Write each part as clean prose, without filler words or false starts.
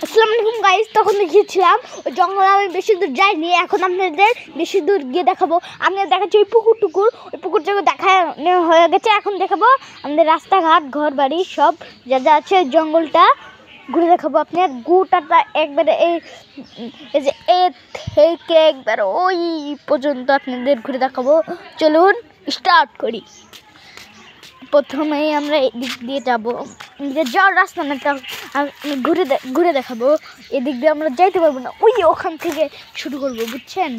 আসসালামু আলাইকুম গাইস, তখন দেখিয়েছিলাম ওই জঙ্গলে আমি বেশি দূর যাইনি। এখন আপনাদের বেশি দূর গিয়ে দেখাবো। আপনাদের দেখাচ্ছি ওই ওই পুকুরটাকে দেখা হয়ে গেছে। এখন দেখাবো আমাদের রাস্তাঘাট, ঘর বাড়ি সব যা যা আছে জঙ্গলটা ঘুরে দেখাবো। আপনার গোটাটা একবারে এই যে এ থেকে একবার ওই পর্যন্ত আপনাদের ঘুরে দেখাবো। চলুন স্টার্ট করি। প্রথমেই আমরা এদিক দিয়ে যাবো, যাওয়ার রাস্তা না, আমি ঘুরে দেখাবো। এদিক দিয়ে আমরা যাইতে পারবো না, ওই ওখান থেকে শুরু করবো, বুঝছেন?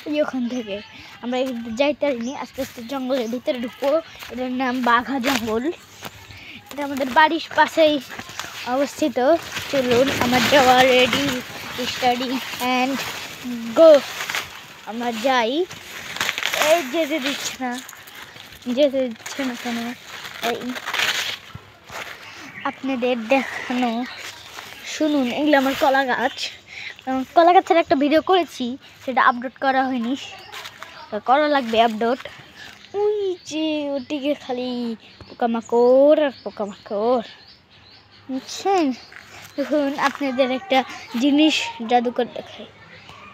ওই ওখান থেকে আমরা যাইতে পারিনি। আস্তে আস্তে জঙ্গলের ভিতরে ঢুকবো। এটার নাম বাঘা জঙ্গল। এটা আমাদের বাড়ির পাশেই অবস্থিত। চলুন আমার যাওয়া রেডি, স্টাডি অ্যান্ড গো। আমরা যাই। এই যেতে দিচ্ছে না কেন? এই আপনাদের দেখানো শুনুন, এগুলো আমার কলা গাছের একটা ভিডিও করেছি, সেটা আপলোড করা হয়নি, করা লাগবে আপলোড। ওই যে ওটিকে খালি পোকামাকড় আর পোকামাকড়, বুঝছেন? দেখুন আপনাদের একটা জিনিস জাদুকর দেখায়।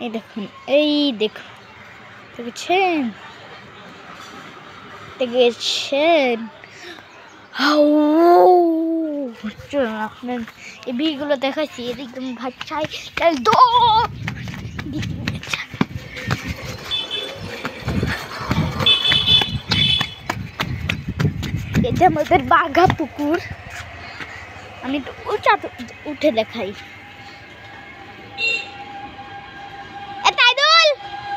এই দেখুন, দেখুন, দেখেছেন? আপনার এই ভিডিওগুলো দেখাচ্ছি। একদম ভাই চাই এটা আমাদের বাঘা পুকুর। আমি একটু উঠে দেখাই।